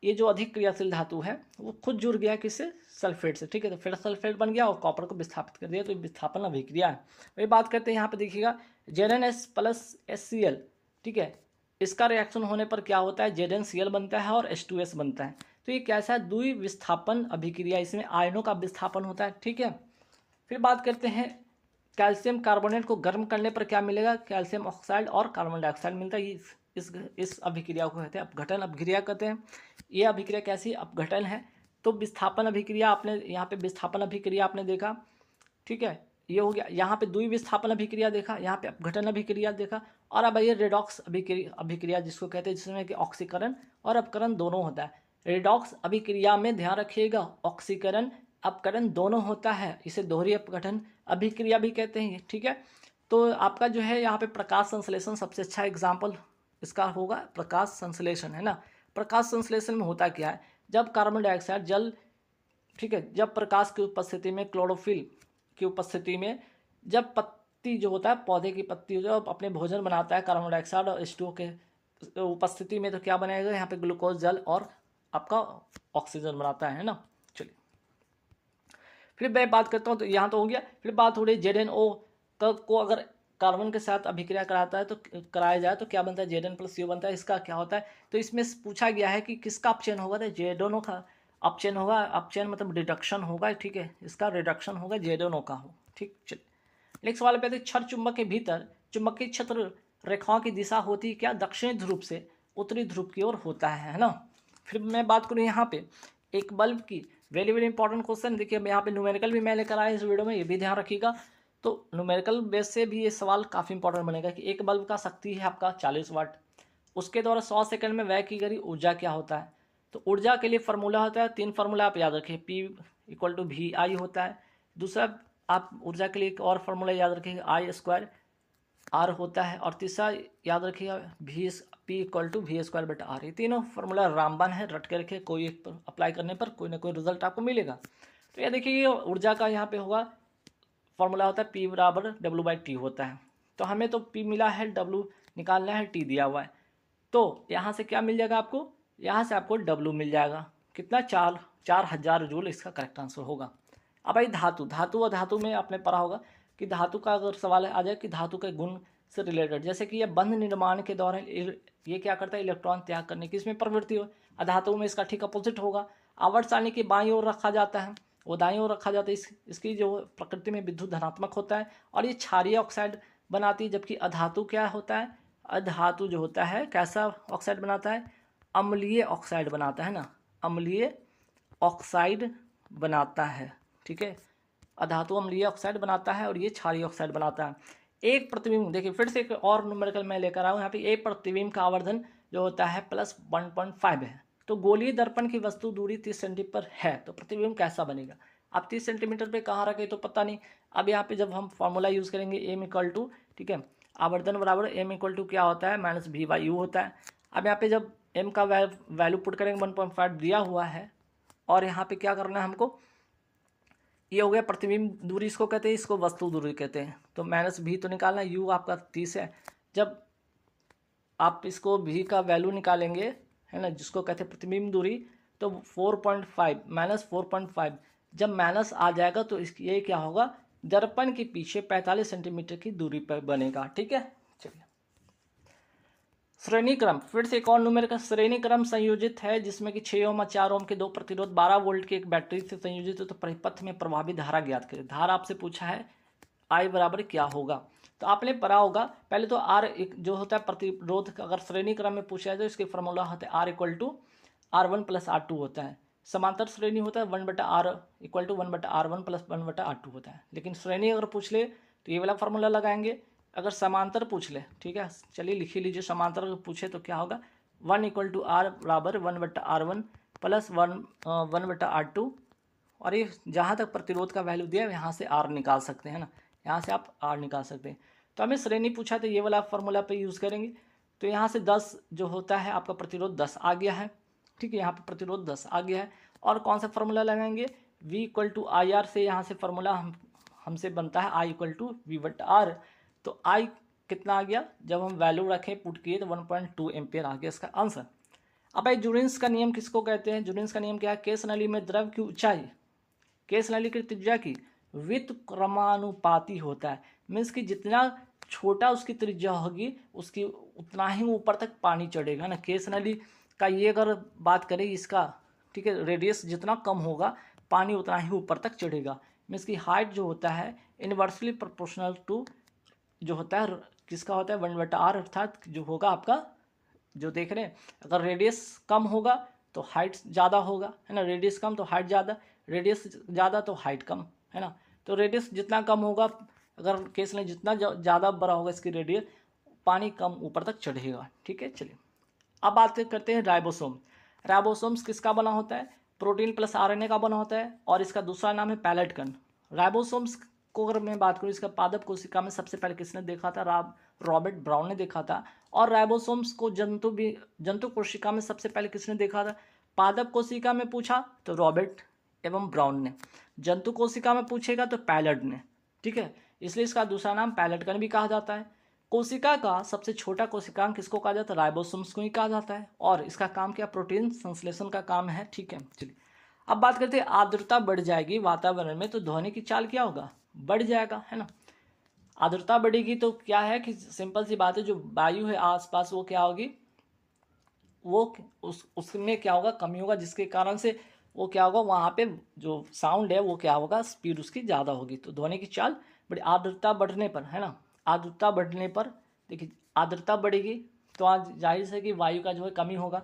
Speaker 1: ये जो अधिक क्रियाशील धातु है वो खुद जुड़ गया किससे, सल्फेट से, ठीक है, तो फिर सल्फेट बन गया और कॉपर को विस्थापित कर दिया, तो विस्थापन अभिक्रिया है। वही बात करते हैं यहाँ पे देखिएगा ZnS प्लस HCl, ठीक है, इसका रिएक्शन होने पर क्या होता है, ZnCl बनता है और H2S बनता है, तो ये कैसा है, द्वि विस्थापन अभिक्रिया, इसमें आयनों का विस्थापन होता है, ठीक है। फिर बात करते हैं कैल्शियम कार्बोनेट को गर्म करने पर क्या मिलेगा, कैल्शियम ऑक्साइड और कार्बन डाइऑक्साइड मिलता है, इस अभिक्रिया को कहते हैं अपघटन अभिक्रिया कहते हैं। ये अभिक्रिया कैसी अपघटन है, तो विस्थापन अभिक्रिया आपने यहाँ पे विस्थापन अभिक्रिया आपने देखा, ठीक है, ये हो गया, यहाँ पे द्वि विस्थापन अभिक्रिया देखा, यहाँ पे अपघटन अभिक्रिया देखा, और अब ये रेडॉक्स अभिक्रिया जिसको कहते हैं, जिसमें कि ऑक्सीकरण और अपकरण दोनों होता है। रेडॉक्स अभिक्रिया में ध्यान रखिएगा ऑक्सीकरण अपकरण दोनों होता है, इसे दोहरी अपघटन अभिक्रिया भी कहते हैं, ठीक है। तो आपका जो है यहाँ पे प्रकाश संश्लेषण सबसे अच्छा एग्जाम्पल इसका होगा, प्रकाश संश्लेषण है ना। प्रकाश संश्लेषण में होता क्या है, जब कार्बन डाइऑक्साइड जल, ठीक है, जब प्रकाश की उपस्थिति में, क्लोरोफिल की उपस्थिति में, जब पत्ती जो होता है पौधे की पत्ती जो अपने भोजन बनाता है कार्बन डाइऑक्साइड और H2O के उपस्थिति में, तो क्या बनाएगा यहाँ पे ग्लूकोज जल और आपका ऑक्सीजन बनाता है ना। चलिए फिर मैं बात करता हूँ, तो यहाँ तो हो गया। फिर बात हो रही ZnO को अगर कार्बन के साथ अभिक्रिया कराता है तो कराया जाए तो क्या बनता है, Zn+CO बनता है, इसका क्या होता है, तो इसमें पूछा गया है कि किसका अपचयन होगा, तो ZnO का अपचयन होगा, अपचयन मतलब रिडक्शन होगा, ठीक है, इसका रिडक्शन होगा ZnO का हो, ठीक। चलिए नेक्स्ट वाले पे आते हैं, क्षर चुंबक के भीतर चुंबकीय क्षेत्र रेखाओं की दिशा होती है क्या, दक्षिणी ध्रुव से उत्तरी ध्रुव की ओर होता है ना। फिर मैं बात करूँ यहाँ पे एक बल्ब की, वेरी वेरी इंपॉर्टेंट क्वेश्चन, देखिए यहाँ पे न्यूमेरिकल भी मैं लेकर आया इस वीडियो में, ये भी ध्यान रखिएगा। तो न्यूमेरिकल बेस से भी ये सवाल काफ़ी इंपॉर्टेंट बनेगा कि एक बल्ब का शक्ति है आपका 40 वाट, उसके द्वारा 100 सेकंड में व्यय की गई ऊर्जा क्या होता है, तो ऊर्जा के लिए फार्मूला होता है, 3 फार्मूला आप याद रखिए, P=VI होता है, दूसरा आप ऊर्जा के लिए एक और फार्मूला याद रखिएगा I²R होता है, और तीसरा याद रखिएगा P=V²/R, ये तीनों फार्मूला रामबाण है, रट के रखिए, कोई एक पर अप्लाई करने पर कोई ना कोई रिजल्ट आपको मिलेगा। तो ये देखिए ऊर्जा का यहाँ पे होगा फॉर्मूला होता है P=W/T होता है, तो हमें तो P मिला है, W निकालना है, T दिया हुआ है, तो यहाँ से क्या मिल जाएगा आपको, यहाँ से आपको W मिल जाएगा, कितना 4000 जूल इसका करेक्ट आंसर होगा। अब भाई धातु और धातु में आपने पढ़ा होगा कि धातु का अगर सवाल आ जाए कि धातु के गुण से रिलेटेड, जैसे कि ये बंध निर्माण के दौरान ये क्या करता है, इलेक्ट्रॉन त्याग करने की इसमें प्रवृत्ति हो, धातु में इसका ठीक अपोजिट होगा, आवर्त सारणी की बाईं ओर रखा जाता है, वो दाईं ओर रखा जाता है, इसकी जो प्रकृति में विद्युत धनात्मक होता है, और ये क्षारीय ऑक्साइड बनाती है, जबकि अधातु क्या होता है, अधातु जो होता है कैसा ऑक्साइड बनाता है, अम्लीय ऑक्साइड बनाता है ना, अम्लीय ऑक्साइड बनाता है, ठीक है, अधातु अम्लीय ऑक्साइड बनाता है और ये क्षारीय ऑक्साइड बनाता है। एक प्रतिबिंब, देखिए फिर से एक और न्यूमेरिकल मैं लेकर आया हूँ, यहाँ पे एक प्रतिबिंब का आवर्धन जो होता है +1.5 है, तो गोलीय दर्पण की वस्तु दूरी 30 सेंटीमीटर पर है, तो प्रतिबिंब कैसा बनेगा, आप 30 सेंटीमीटर पे कहाँ रखे तो पता नहीं। अब यहाँ पे जब हम फॉर्मूला यूज़ करेंगे M=, ठीक है, आवर्धन बराबर M= क्या होता है, -V/U होता है। अब यहाँ पे जब M का वैल्यू पुट करेंगे 1.5 दिया हुआ है, और यहाँ पे क्या करना है हमको, ये हो गया प्रतिबिंब दूरी, इसको कहते हैं, इसको वस्तु दूरी कहते हैं, तो -V तो निकालना, U आपका 30 है, जब आप इसको V का वैल्यू निकालेंगे है ना, जिसको कहते हैं प्रतिबिंब दूरी, तो 4.5 -4.5 जब माइनस आ जाएगा तो ये क्या होगा, दर्पण के पीछे 45 सेंटीमीटर की दूरी पर बनेगा, ठीक है। चलिए श्रेणी क्रम, फिर से एक और न्यूमेरिकल, श्रेणी क्रम संयोजित है जिसमें कि 6 ओम और 4 ओम के 2 प्रतिरोध 12 वोल्ट की एक बैटरी से संयोजित है, तो परिपथ में प्रभावी धारा ज्ञात करें। धारा आपसे पूछा है I बराबर क्या होगा, तो आपने पढ़ा होगा पहले तो आर जो होता है प्रतिरोध, अगर श्रेणी क्रम में पूछा जाए तो इसके फॉर्मूला होता है R=R1+R2 होता है। समांतर श्रेणी होता है 1/R=1/R1+1/R2 होता है। लेकिन श्रेणी अगर पूछ ले तो ये वाला फॉर्मूला लगाएंगे। अगर समांतर पूछ ले, ठीक है, चलिए लिख ही लीजिए, समांतर अगर पूछे तो क्या होगा 1=R=1/R1+1/R2। और ये जहाँ तक प्रतिरोध का वैल्यू दिया है यहाँ से R निकाल सकते हैं ना, यहाँ से आप R निकाल सकते हैं। तो हमें श्रेणी पूछा तो ये वाला फार्मूला पे यूज़ करेंगे। तो यहाँ से 10 जो होता है आपका प्रतिरोध 10 आ गया है, ठीक है, यहाँ पे प्रतिरोध 10 आ गया है। और कौन सा फार्मूला लगाएंगे, V=IR से यहाँ से फार्मूला हमसे बनता है I=V/R। तो I कितना आ गया, जब हम वैल्यू रखें पुट किए तो 1.2 एम्पियर आ गया इसका आंसर। अब भाई जुरेंस का नियम किसको कहते हैं, जुरेंस का नियम क्या है, केस नली में द्रव की ऊंचाई केस नली की त्रिज्या की व्युत्क्रमानुपाती होता है। मीन्स कि जितना छोटा उसकी त्रिज्या होगी उसकी उतना ही ऊपर तक पानी चढ़ेगा ना। केस नली का ये अगर बात करें इसका, ठीक है, रेडियस जितना कम होगा पानी उतना ही ऊपर तक चढ़ेगा। मीन्स की हाइट जो होता है इनवर्सली प्रोपोर्शनल टू जो होता है किसका होता है 1/R, अर्थात जो होगा आपका जो देख रहे हैं, अगर रेडियस कम होगा तो हाइट ज़्यादा होगा, है ना, रेडियस कम तो हाइट ज़्यादा, रेडियस ज़्यादा तो हाइट कम, है ना। तो रेडियस जितना कम होगा, अगर केस में जितना ज़्यादा बड़ा होगा इसकी रेडियस, पानी कम ऊपर तक चढ़ेगा, ठीक है। चलिए अब बात करते हैं राइबोसोम। राइबोसोम्स किसका बना होता है, प्रोटीन प्लस RNA का बना होता है, और इसका दूसरा नाम है पैलेट कण। राइबोसोम्स को अगर मैं बात करूँ, इसका पादप कोशिका में सबसे पहले किसने देखा था, रॉबर्ट ब्राउन ने देखा था। और राइबोसोम्स को जंतु कोशिका में सबसे पहले किसने देखा था, पादप कोशिका में पूछा तो रॉबर्ट एवं ब्राउन ने, जंतु कोशिका में पूछेगा तो पैलेट ने, ठीक है। इसलिए इसका दूसरा नाम पैलेट कण भी कहा जाता है। कोशिका का सबसे छोटा कोशिकांग किसको कहा जाता है, राइबोसोम्स को ही कहा जाता है। और इसका काम क्या, प्रोटीन संश्लेषण का काम है, ठीक है। चलिए अब बात करते हैं, आर्द्रता बढ़ जाएगी वातावरण में तो ध्वनि की चाल क्या होगा, बढ़ जाएगा, है ना। आर्द्रता बढ़ेगी तो क्या है कि सिंपल सी बात है, जो वायु है आसपास वो क्या होगी, वो उसमें क्या होगा, कमी होगा, जिसके कारण से वो क्या होगा, वहाँ पे जो साउंड है वो क्या होगा, स्पीड उसकी ज़्यादा होगी। तो ध्वनि की चाल बड़ी आर्द्रता बढ़ने पर, है ना, आर्द्रता बढ़ने पर देखिए आर्द्रता बढ़ेगी तो आज जाहिर है कि वायु का जो है कमी होगा,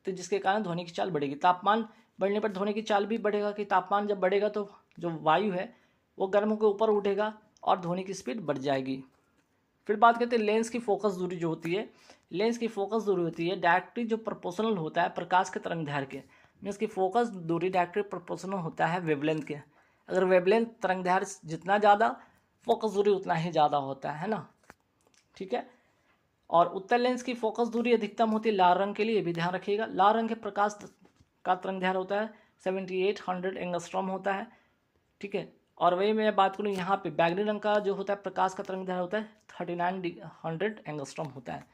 Speaker 1: तो जिसके कारण ध्वनि की चाल बढ़ेगी। तापमान बढ़ने पर ध्वनि की चाल भी बढ़ेगा, कि तापमान जब बढ़ेगा तो जो वायु है वो गर्म होकर ऊपर उठेगा और ध्वनि की स्पीड बढ़ जाएगी। फिर बात करते हैं लेंस की फोकस दूरी जो होती है, लेंस की फोकस दूरी होती है डायरेक्टली जो प्रोपोर्शनल होता है प्रकाश के तरंग दैर्घ्य के। मीन्स की फोकस दूरी डायरेक्टली प्रोपोर्शनल होता है वेवलेंथ के। अगर वेवलेंथ तरंग दैर्घ्य जितना ज़्यादा, फोकस दूरी उतना ही ज़्यादा होता है ना, ठीक है। और उत्तल लेंस की फोकस दूरी अधिकतम होती है लाल रंग के लिए, भी ध्यान रखिएगा। लाल रंग के प्रकाश का तरंग दैर्घ्य होता है 7800 एंगस्ट्रॉम होता है, ठीक है। और वही मैं बात करूँ यहाँ पे बैगनी रंग का जो होता है प्रकाश का तरंग दैर्घ्य होता है 3900 एंगस्ट्रॉम होता है।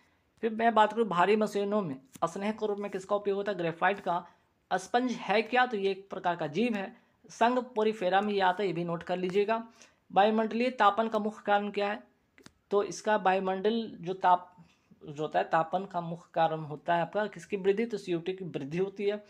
Speaker 1: फिर मैं बात करूँ भारी मशीनों में स्नेह के रूप में किसका उपयोग होता है, ग्रेफाइट का। स्पंज है क्या, तो ये एक प्रकार का जीव है। संघ पोरीफेरा में ये आता है, ये भी नोट कर लीजिएगा। वायुमंडलीय तापन का मुख्य कारण क्या है, तो इसका वायुमंडल जो होता है तापन का मुख्य कारण होता है आपका किसकी वृद्धि, तो CO2 की वृद्धि होती है।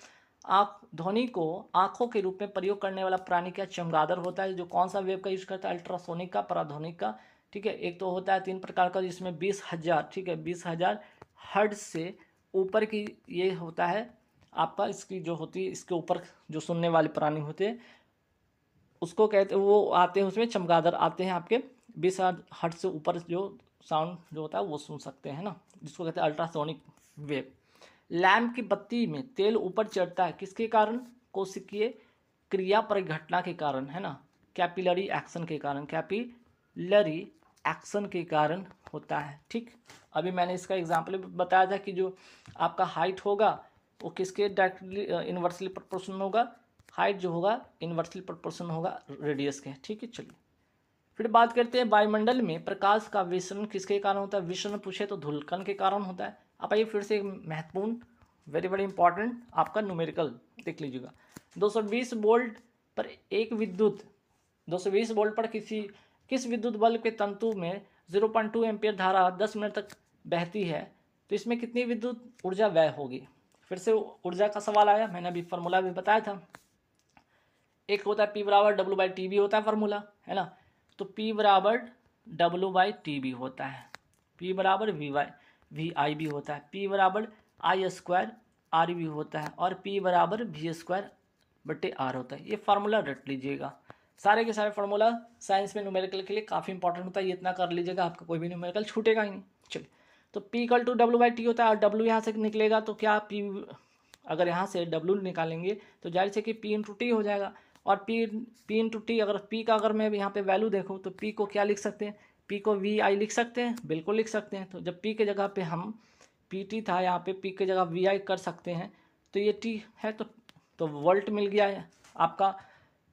Speaker 1: ध्वनि को आंखों के रूप में प्रयोग करने वाला प्राणी क्या, चमगादड़ होता है। जो कौन सा वेव का यूज करता है, अल्ट्रासोनिक का, पराध्वनिक का, ठीक है। एक तो होता है 3 प्रकार का जिसमें 20,000, ठीक है, 20,000 हर्ट्ज से ऊपर की ये होता है आपका, इसकी जो होती है इसके ऊपर जो सुनने वाले प्राणी होते हैं उसको कहते हैं, वो आते हैं उसमें चमगादड़ आते हैं आपके 20,000 हर्ट्ज से ऊपर जो साउंड जो होता है वो सुन सकते हैं ना, जिसको कहते हैं अल्ट्रासोनिक वेव। लैंप की बत्ती में तेल ऊपर चढ़ता है किसके कारण, कोशिकीय क्रिया परिघटना के कारण, है ना, कैपिलरी एक्शन के कारण, कैपिलरी एक्शन के कारण होता है, ठीक। अभी मैंने इसका एग्जाम्पल बताया था कि जो आपका हाइट होगा वो किसके डायरेक्टली इन्वर्सली प्रोपोर्शनल होगा, हाइट जो होगा इन्वर्सली प्रोपोर्शनल होगा रेडियस के, ठीक है। चलिए फिर बात करते हैं वायुमंडल में प्रकाश का विसरण किसके कारण होता है, विसरण पूछे तो धूलकण के कारण होता है। अब आइए फिर से एक महत्वपूर्ण वेरी इंपॉर्टेंट आपका न्यूमेरिकल देख लीजिएगा। 220 वोल्ट पर एक विद्युत 220 वोल्ट पर किस विद्युत बल्ब के तंतु में 0.2 एम्पियर धारा 10 मिनट तक बहती है, तो इसमें कितनी विद्युत ऊर्जा व्यय होगी। फिर से ऊर्जा का सवाल आया, मैंने अभी फार्मूला भी बताया था। एक होता है P = W/TB होता है फार्मूला, है ना। तो P = W/T भी होता है, P बराबर VI भी होता है, P बराबर I² R भी होता है और P बराबर V²/R होता है। ये फार्मूला रट लीजिएगा। सारे के सारे फार्मूला साइंस में न्यूमेरिकल के लिए काफ़ी इंपॉर्टेंट होता है, ये इतना कर लीजिएगा, आपका कोई भी न्यूमेरिकल छूटेगा ही नहीं। चलिए, तो P = W/T होता है और W यहाँ से निकलेगा तो क्या P, अगर यहाँ से W निकालेंगे तो जाहिर से कि P × T हो जाएगा। और P × T, अगर P का अगर मैं यहाँ पे वैल्यू देखूँ तो P को क्या लिख सकते हैं, P को VI लिख सकते हैं, बिल्कुल लिख सकते हैं। तो जब P के जगह पे हम PT था, यहाँ पे P के जगह VI कर सकते हैं, तो ये T है तो वोल्ट मिल गया है आपका,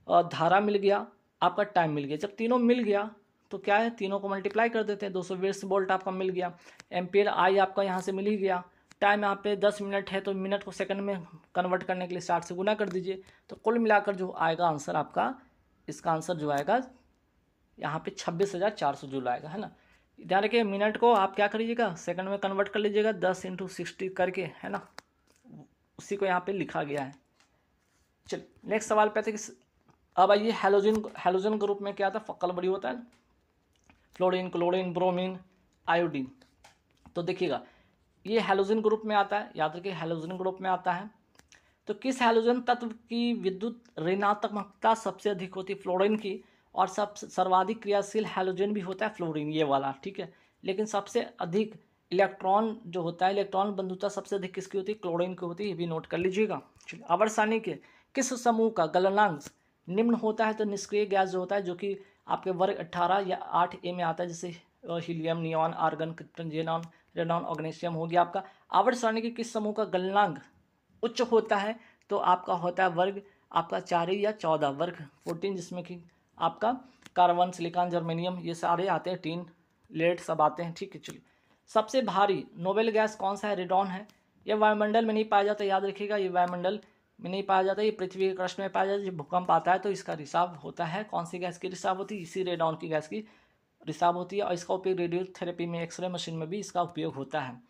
Speaker 1: धारा मिल गया, आपका टाइम मिल गया। जब तीनों मिल गया तो क्या है, तीनों को मल्टीप्लाई कर देते हैं, 220 वोल्ट आपका मिल गया। एम्पियर आई आपका यहाँ से मिल ही गया। टाइम यहाँ पे 10 मिनट है तो मिनट को सेकंड में कन्वर्ट करने के लिए 60 से गुना कर दीजिए। तो कुल मिलाकर जो आएगा आंसर आपका, इसका आंसर जो आएगा यहाँ पे 26,400 जूल आएगा, है ना। ध्यान रखिए, मिनट को आप क्या करिएगा, सेकंड में कन्वर्ट कर लीजिएगा, 10 × 60 करके, है ना, उसी को यहाँ पे लिखा गया है। चलिए नेक्स्ट सवाल पे थे कि अब आइए हैलोजन ग्रुप में क्या था, फक्कल बड़ी होता है, फ्लोरीन, क्लोरीन, ब्रोमीन, आयोडीन। तो देखिएगा ये हैलोजन ग्रुप में आता है, याद रखिए हैलोजन ग्रुप में आता है। तो किस हैलोजन तत्व की विद्युत ऋणात्मकता सबसे अधिक होती है, फ्लोरीन की, और सर्वाधिक क्रियाशील हैलोजन भी होता है फ्लोरीन, ये वाला, ठीक है। लेकिन सबसे अधिक इलेक्ट्रॉन जो होता है, इलेक्ट्रॉन बंधुता सबसे अधिक किसकी होती है, क्लोरीन की होती है, ये भी नोट कर लीजिएगा। चलिए, आवर्त के किस समूह का गलनांक निम्न होता है, तो निष्क्रिय गैस जो होता है, जो कि आपके वर्ग 18 या 8A में आता है, जैसे helium, neon, argon, krypton, xenon, रेनॉन, ऑग्नेशियम हो गया आपका। आवर्त सारणी के किस समूह का गलनांक उच्च होता है, तो आपका होता है वर्ग आपका 4 या 14, वर्ग 14, जिसमें कि आपका कार्बन, सिलिकॉन, जर्मेनियम, ये सारे आते हैं, टीन, लेड सब आते हैं, ठीक है। चलिए, सबसे भारी नोबेल गैस कौन सा है, रेडॉन है। यह वायुमंडल में नहीं पाया जाता, याद रखिएगा, ये वायुमंडल में नहीं पाया जाता, ये पृथ्वी के क्रस्ट में पाया जाता है। जब भूकंप आता है तो इसका रिसाव होता है, कौन सी गैस की रिसाव होती है, इसी रेडॉन की गैस की रिसाव होती है। और इसका उपयोग रेडियोथेरेपी में, एक्सरे मशीन में भी इसका उपयोग होता है।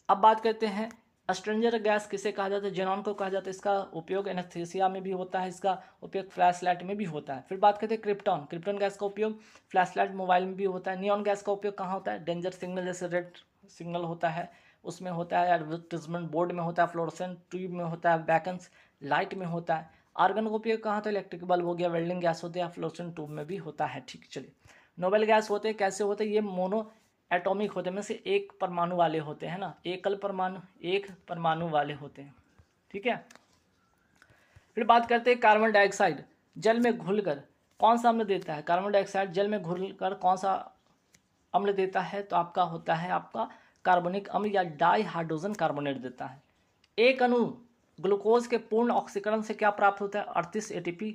Speaker 1: अब बात करते हैं स्ट्रेंजर गैस किसे कहा जाता है, जेनॉन को कहा जाता है। इसका उपयोग एनेस्थीसिया में भी होता है, इसका उपयोग फ्लैश लाइट में भी होता है। फिर बात करते हैं क्रिप्टॉन गैस का उपयोग फ्लैश लाइट, मोबाइल में भी होता है। नियॉन गैस का उपयोग कहाँ होता है, डेंजर सिग्नल, जैसे रेड सिग्नल होता है उसमें होता है, एडवर्टाइजमेंट बोर्ड में होता है, फ्लोरोसेंट ट्यूब में होता है, बैकन्स लाइट में होता है। आर्गन का उपयोग कहाँ होता है, इलेक्ट्रिक बल्ब हो गया, वेल्डिंग गैस होती है, फ्लोरोसेंट ट्यूब में भी होता है, ठीक। चलिए, नोबेल गैस होते हैं, कैसे होते हैं, ये मोनो एटॉमिक होते हैं, में से एक परमाणु वाले होते हैं ना, एक परमाणु वाले होते हैं, ठीक है। फिर बात करते हैं कार्बन डाइऑक्साइड जल में घुलकर कौन सा अम्ल देता है, कार्बन डाइऑक्साइड जल में घुलकर कौन सा अम्ल देता है, तो आपका होता है आपका कार्बनिक अम्ल या डाइहाइड्रोजन कार्बोनेट देता है। एक अणु ग्लूकोज के पूर्ण ऑक्सीकरण से क्या प्राप्त होता है, 38 ATP,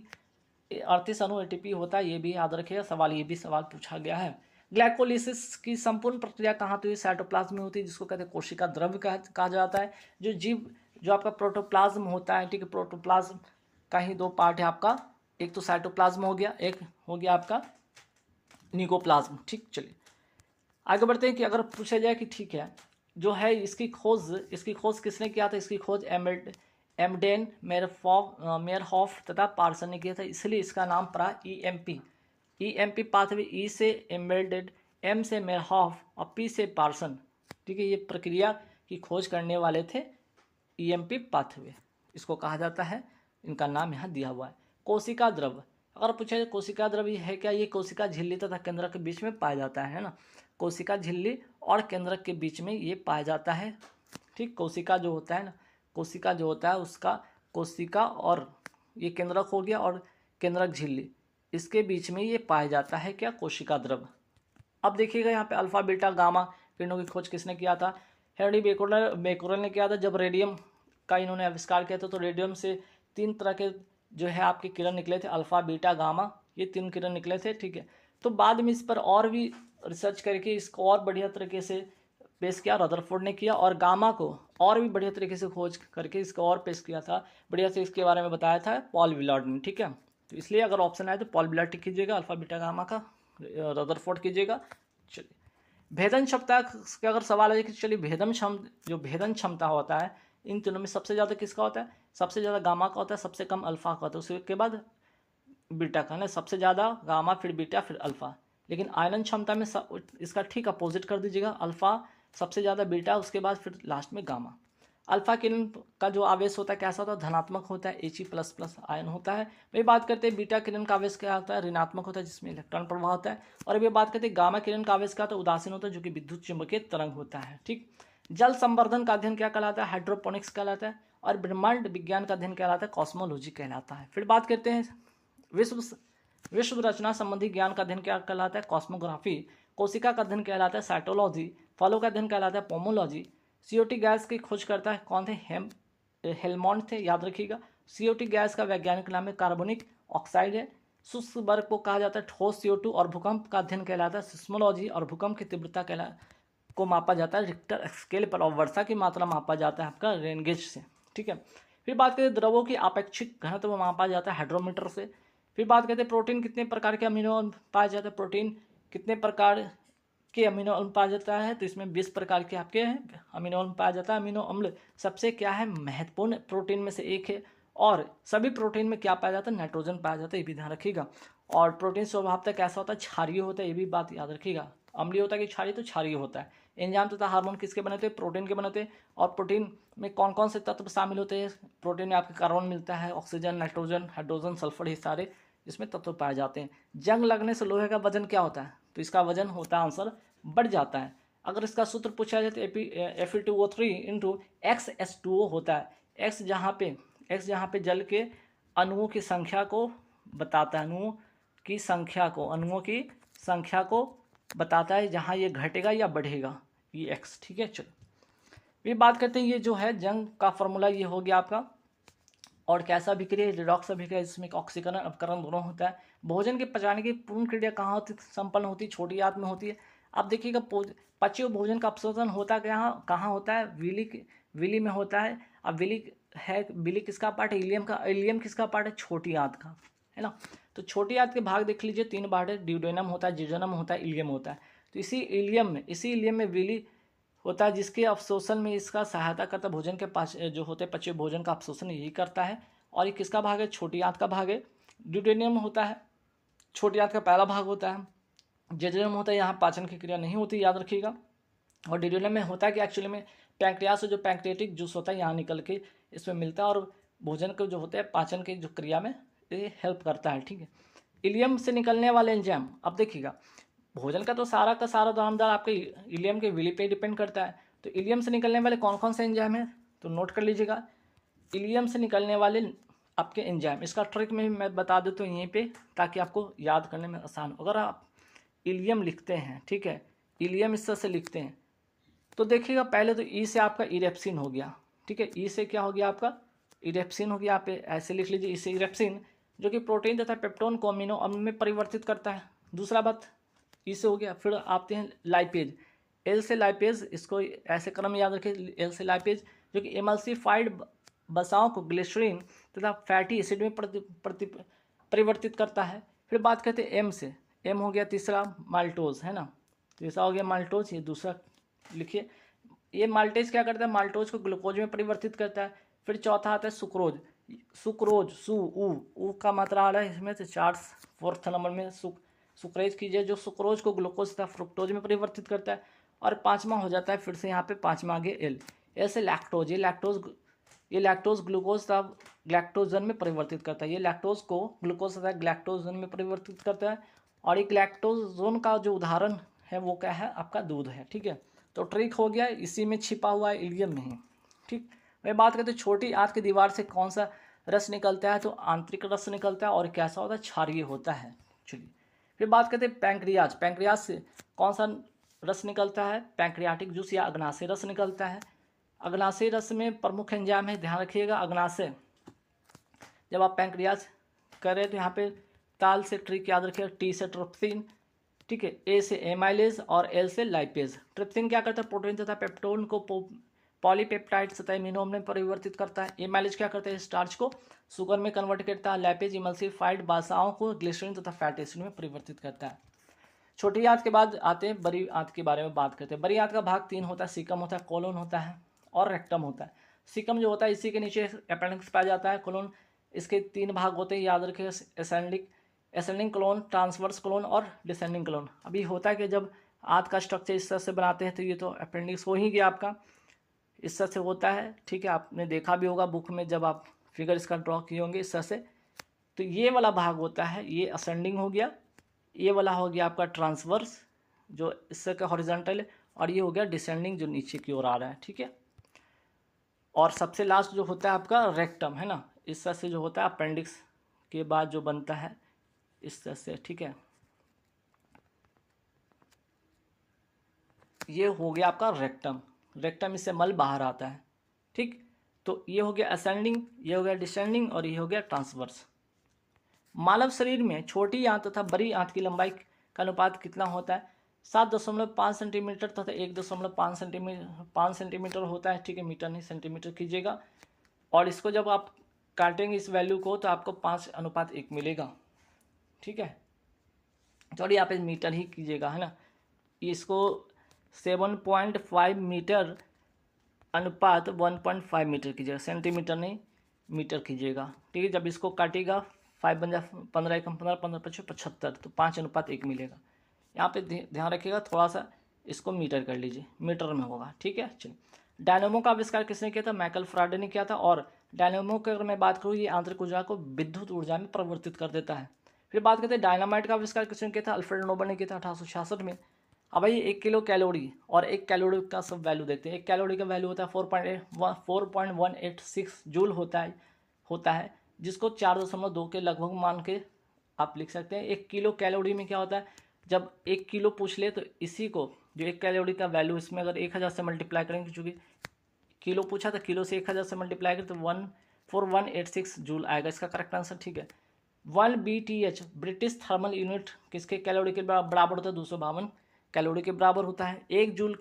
Speaker 1: 38 अणु ATP होता है, ये भी याद रखिएगा, सवाल ये भी सवाल पूछा गया है। ग्लाइकोलिसिस की संपूर्ण प्रक्रिया कहाँ होती है, साइटोप्लाज्म में होती है, जिसको कहते हैं कोशिका द्रव्य कहा जाता है। जो आपका प्रोटोप्लाज्म होता है, ठीक है, प्रोटोप्लाज्म का ही 2 पार्ट है आपका, एक तो साइटोप्लाज्म हो गया, एक हो गया आपका निकोप्लाज्म, ठीक। चलिए आगे बढ़ते हैं कि अगर पूछा जाए कि ठीक है जो है इसकी खोज किसने किया था, इसकी खोज एमडेन, मेयरहॉफ तथा पार्सन ने किया था, इसलिए इसका नाम पड़ा EMP पाथवे, ई से एम्बेडेड, एम से मेयरहॉफ और पी से पार्सन, ठीक है। ये प्रक्रिया की खोज करने वाले थे EMP पाथवे, इसको कहा जाता है, इनका नाम यहाँ दिया हुआ है। कोशिका द्रव, अगर पूछा जाए कोशिका द्रव ये है क्या, ये कोशिका झिल्ली तथा केंद्रक के बीच में पाया जाता है ना, कोशिका झिल्ली और केंद्रक के बीच में ये पाया जाता है, ठीक। कोशिका जो होता है ना, कोशिका जो होता है उसका कोशिका और ये केंद्रक हो गया और केंद्रक झिल्ली, इसके बीच में ये पाया जाता है क्या, कोशिका द्रव। अब देखिएगा यहाँ पे अल्फा बीटा गामा किरणों की खोज किसने किया था, हेनरी बेकोरेल ने किया था। जब रेडियम का इन्होंने आविष्कार किया था तो रेडियम से 3 तरह के जो है आपके किरण निकले थे, अल्फा बीटा गामा, ये 3 किरण निकले थे, ठीक है। तो बाद में इस पर और भी रिसर्च करके इसको और बढ़िया तरीके से पेश किया, रदरफोर्ड ने किया, और गामा को और भी बढ़िया तरीके से खोज करके इसको और पेश किया था, बढ़िया से इसके बारे में बताया था पॉल विलार्ड ने, ठीक है। तो इसलिए अगर ऑप्शन आए तो पॉल विलार्ड टिक कीजिएगा, अल्फा बीटा गामा का रदरफोर्ड कीजिएगा। चलिए भेदन क्षमता का अगर सवाल है कि चलिए भेदन क्षमता होता है इन तीनों में सबसे ज़्यादा किसका होता है, सबसे ज़्यादा गामा का होता है, सबसे कम अल्फा का होता है, उसके बाद बीटा का ना, सबसे ज़्यादा गामा फिर बीटा फिर अल्फा। लेकिन आयनन क्षमता में इसका ठीक अपोजिट कर दीजिएगा, अल्फा सबसे ज़्यादा, बीटा उसके बाद फिर लास्ट में गामा। अल्फा किरण का जो आवेश होता है कैसा होता है, धनात्मक होता है, He++ आयन होता है। वही बात करते हैं बीटा किरण का आवेश क्या होता है, ऋणात्मक होता है, जिसमें इलेक्ट्रॉन प्रवाह होता है। और अभी बात करते हैं गामा किरण का आवेश क्या होता है, उदासीन होता है, जो कि विद्युत चुम्बकीय तरंग होता है। ठीक, जल संवर्धन का अध्ययन क्या कहलाता है, हाइड्रोपोनिक्स कहलाता है। और ब्रह्मांड विज्ञान का अध्ययन कहलाता है, कॉस्मोलॉजी कहलाता है। फिर बात करते हैं विश्व रचना संबंधी ज्ञान का अध्ययन क्या कहलाता है, कॉस्मोग्राफी। कोशिका का अध्ययन कहलाता है, साइटोलॉजी। फलों का अध्ययन कहलाता है, पोमोलॉजी। CO2 गैस की खोज करता है कौन थे, हेलमोंट थे, याद रखिएगा। CO2 गैस का वैज्ञानिक नाम है कार्बोनिक ऑक्साइड है। शुष्क बर्फ को कहा जाता है ठोस CO2। और भूकंप का अध्ययन कहलाता है सिस्मोलॉजी। और भूकंप की तीव्रता को मापा जाता है रिक्टर स्केल पर। और वर्षा की मात्रा मापा जाता है आपका रेन गेज से। ठीक है, फिर बात करें द्रवों की आपेक्षिक घनत्व मापा जाता है हाइड्रोमीटर से। फिर बात करते हैं प्रोटीन कितने प्रकार के अमीनो अम्ल पाए जाते हैं, प्रोटीन कितने प्रकार के अमीनो अम्ल पाया जाता है, तो इसमें 20 प्रकार के आपके अमीनो अम्ल पाया जाता है। अमीनो अम्ल सबसे क्या है, महत्वपूर्ण प्रोटीन में से एक है। और सभी प्रोटीन में क्या पाया जाता है, नाइट्रोजन पाया जाता है, ये भी ध्यान रखिएगा। और प्रोटीन स्वभावतः कैसा होता है, क्षारीय होता है, ये भी बात याद रखिएगा। अम्लीय होता है कि क्षारीय, तो क्षारीय होता है। एंजाइम तथा हार्मोन किसके बने थे, प्रोटीन के बने थे। और प्रोटीन में कौन कौन से तत्व शामिल होते हैं, प्रोटीन में आपके कार्बन मिलता है, ऑक्सीजन, नाइट्रोजन, हाइड्रोजन, सल्फर, ये सारे इसमें तत्व पाए जाते हैं। जंग लगने से लोहे का वजन क्या होता है, तो इसका वजन होता है, आंसर बढ़ जाता है। अगर इसका सूत्र पूछा जाए तो Fe2O3 इंटू XH2O होता है। एक्स जहाँ पे जल के अणुओं की संख्या को बताता है, अणुओं की संख्या को बताता है, जहाँ ये घटेगा या बढ़ेगा, ये एक्स। ठीक है, चलो ये बात करते हैं। ये जो है जंग का फॉर्मूला ये हो गया आपका। और कैसा अभिक्रिया, रिडॉक्स अभिक्रिया, जिसमें ऑक्सीकरण अपकरण दोनों होता है। भोजन के पचाने की पूर्ण क्रिया कहाँ होती संपन्न होती है, छोटी आंत में होती है। अब देखिएगा पचे हुए भोजन का अपशोषण होता कहाँ होता है, विली में होता है। अब विली किसका पार्ट है, इलियम का। इलियम किसका पार्ट है, छोटी आंत का, है ना। तो छोटी आंत के भाग देख लीजिए, 3 भाग है, ड्यूडेनम होता है, जिजोनम होता है, इलियम होता है। तो इसी इलियम में विली होता है, जिसके अवशोषण में इसका सहायता करता है। भोजन के जो होते हैं पचे भोजन का अवशोषण यही करता है। और ये किसका भाग है, छोटी आंत का भाग है। ड्यूडेनियम होता है, छोटी आंत का पहला भाग होता है। जेजुनम होता है, यहाँ पाचन की क्रिया नहीं होती, याद रखिएगा। और ड्यूडेनियम में होता है कि एक्चुअली में पैंक्रियास से जो पैंक्रियाटिक जूस होता है यहाँ निकल के इसमें मिलता है, और भोजन को जो होता है पाचन की जो क्रिया में ये हेल्प करता है। ठीक है, इलियम से निकलने वाले एंजाइम, अब देखिएगा भोजन का तो सारा का सारा दामदार आपके इलियम के विली पे डिपेंड करता है। तो इलियम से निकलने वाले कौन कौन से एंजाइम हैं, तो नोट कर लीजिएगा। इलियम से निकलने वाले आपके एंजाइम, इसका ट्रिक में मैं बता देता हूँ यहीं पे, ताकि आपको याद करने में आसान हो। अगर आप इलियम लिखते हैं, ठीक है, इलियम इस तरह से लिखते हैं, तो देखिएगा पहले तो ई से आपका इरेप्सिन हो गया। ठीक है, ई से क्या हो गया आपका, इरेप्सिन हो गया। आप ऐसे लिख लीजिए, इसे इरेप्सिन, जो कि प्रोटीन तथा पेप्टोन को अमीनो अम्ल में परिवर्तित करता है। दूसरा बात ई से हो गया। फिर आते हैं लाइपेज, एल से लाइपेज, इसको ऐसे क्रम याद रखिए, एल से लाइपेज, जो कि एमल्सिफाइड वसाओं को ग्लिसरीन तथा फैटी एसिड में परिवर्तित करता है। फिर बात करते हैं एम से, एम हो गया तीसरा माल्टोज, है ना, तीसरा हो गया माल्टोज, ये दूसरा लिखिए। ये माल्टेज क्या करता है, माल्टोज को ग्लूकोज में परिवर्तित करता है। फिर चौथा आता है सुक्रोज, ऊ का मात्रा आ रहा है इसमें से 4th नंबर में सुक्रेज कीजिए, जो सुक्रोज को ग्लूकोज तथा फ्रुक्टोज में परिवर्तित करता है। और 5वां हो जाता है फिर से यहाँ पे 5वां आगे एल से लैक्टोज, ये लैक्टोज ग्लूकोज तथा ग्लैक्टोजन में परिवर्तित करता है। ये लैक्टोज को ग्लूकोज तथा ग्लैक्टोजन में परिवर्तित करता है। और एक लैक्टोजोन का जो उदाहरण है वो क्या है, आपका दूध है। ठीक है, तो ट्रिक हो गया, इसी में छिपा हुआ है, इलियम में ही। ठीक, मैं बात करते छोटी आंत की दीवार से कौन सा रस निकलता है, तो आंतरिक रस निकलता है। और कैसा होता है, क्षारीय होता है। चलिए फिर बात करते हैं पैंक्रियाज से कौन सा रस निकलता है, पैंक्रियाटिक जूस या अग्नाशय रस निकलता है। अग्नाशय रस में प्रमुख एंजाइम है, ध्यान रखिएगा। अग्नाशय जब आप पैंक्रियाज करें तो यहाँ पे ताल से ट्रिक याद रखिएगा, टी से ट्रिप्सिन, ठीक है, ए से एमाइलेज और एल से लाइपेज। ट्रिप्सिन क्या करता है, प्रोटीन तथा पेप्टोन को पॉलीपेप्टाइड तथा एमिनो अम्ल में परिवर्तित करता है। एमाइलेज क्या करता है, स्टार्च को शुगर में कन्वर्ट करता है। लाइपेज इमल्सिफाइड बासाओं को ग्लिसरीन तथा फैटी एसिड में परिवर्तित करता है। छोटी आंत के बाद आते हैं बड़ी आंत के बारे में बात करते हैं। बड़ी आंत का भाग 3 होता है, सीकम होता है, कोलोन होता है और रेक्टम होता है। सीकम जो होता है इसी के नीचे अपेंडिक्स पाया जाता है। कोलोन इसके 3 भाग होते हैं, याद रखिएगा, एसेंडिक असेंडिंग कोलोन, ट्रांसवर्स कोलोन और डिसेंडिंग कोलोन। अभी होता है कि जब आंत का स्ट्रक्चर इस तरह से बनाते हैं तो ये तो अपेंडिक्स हो ही गया आपका, इस तरह से होता है, ठीक है। आपने देखा भी होगा बुक में जब आप फिगर इसका ड्रॉ किए होंगे इस तरह से। तो ये वाला भाग होता है, ये असेंडिंग हो गया, ये वाला हो गया आपका ट्रांसवर्स जो इस तरह का हॉरिजॉन्टल है, और ये हो गया डिसेंडिंग जो नीचे की ओर आ रहा है, ठीक है। और सबसे लास्ट जो होता है आपका रेक्टम, है ना, इस तरह से जो होता है अपेंडिक्स के बाद जो बनता है इस तरह से, ठीक है। ये हो गया आपका रेक्टम, रेक्टम इससे मल बाहर आता है, ठीक। तो ये हो गया असेंडिंग, ये हो गया डिसेंडिंग और ये हो गया ट्रांसवर्स। मानव शरीर में छोटी आंत तथा बड़ी आंत की लंबाई का अनुपात कितना होता है? 7.5 सेंटीमीटर तथा 1.5 सेंटीमीटर होता है, ठीक है। मीटर नहीं सेंटीमीटर कीजिएगा। और इसको जब आप काटेंगे इस वैल्यू को तो आपको 5:1 मिलेगा, ठीक है। चलिए आप इस मीटर ही कीजिएगा, है ना। इसको 7.5 मीटर अनुपात 1.5 मीटर कीजिएगा, सेंटीमीटर नहीं मीटर कीजिएगा, ठीक है। जब इसको काटिएगा 5 बन जाए 15 एकम 15 15 25 75, तो 5:1 मिलेगा। यहाँ पे ध्यान रखिएगा, थोड़ा सा इसको मीटर कर लीजिए, मीटर में होगा, ठीक है। चलिए, डायनेमो का आविष्कार किसने किया था? माइकल फैराडे ने किया था। और डायनेमो की अगर मैं बात करूँ, ये आंतरिक ऊर्जा को विद्युत ऊर्जा में परिवर्तित कर देता है। फिर बात करते हैं डायनामाइट का आविष्कार किसने किया था? अल्फ्रेड नोबल ने किया था 1866 में। अब भाई 1 किलो कैलोरी और 1 कैलोरी का सब वैल्यू देखते हैं। 1 कैलोरी का वैल्यू होता है 4.186 जूल होता है, जिसको 4.2 के लगभग मान के आप लिख सकते हैं। 1 किलो कैलोरी में क्या होता है? जब 1 किलो पूछ ले तो इसी को जो 1 कैलोरी का वैल्यू, इसमें अगर 1000 से मल्टीप्लाई करेंगे, चूँकि किलो पूछा था, किलो से 1000 से मल्टीप्लाई करें तो 14186 जूल आएगा इसका करेक्ट आंसर, ठीक है। 1 BTH ब्रिटिश थर्मल यूनिट किसके कैलोरी के बराबर होता है? 252 कैलोरी के बराबर होता है। 1 जूल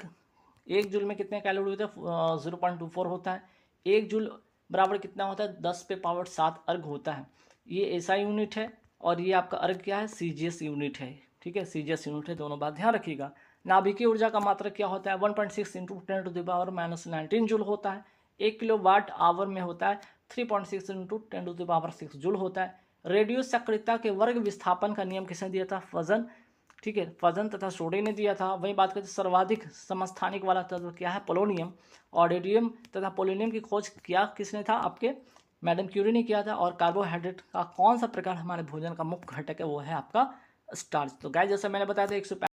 Speaker 1: में कितने कैलोरी होते हैं? 0.24 होता है। 1 जूल बराबर कितना होता है? 10⁻7 अर्घ होता है। ये ऐसा यूनिट है और ये आपका अर्घ क्या है? CGS यूनिट है, ठीक है। CGS यूनिट है, दोनों बात ध्यान रखिएगा। नाभिकीय ऊर्जा का मात्रक क्या होता है? 1.6 × 10⁻−19 जूल होता है। 1 किलोवाट आवर में होता है 3.6 × 10⁻6 जूल होता है। रेडियो सक्रियता के वर्ग विस्थापन का नियम किसने दिया था? फजन, ठीक है। फजन तथा सोडे ने दिया था। वही बात करते हैं सर्वाधिक समस्थानिक वाला तत्व क्या है? पोलोनियम। और रेडियम तथा पोलोनियम की खोज किया किसने था? आपके मैडम क्यूरी ने किया था। और कार्बोहाइड्रेट का कौन सा प्रकार हमारे भोजन का मुख्य घटक है? वो है आपका स्टार्च। तो गाइस, जैसा मैंने बताया था 100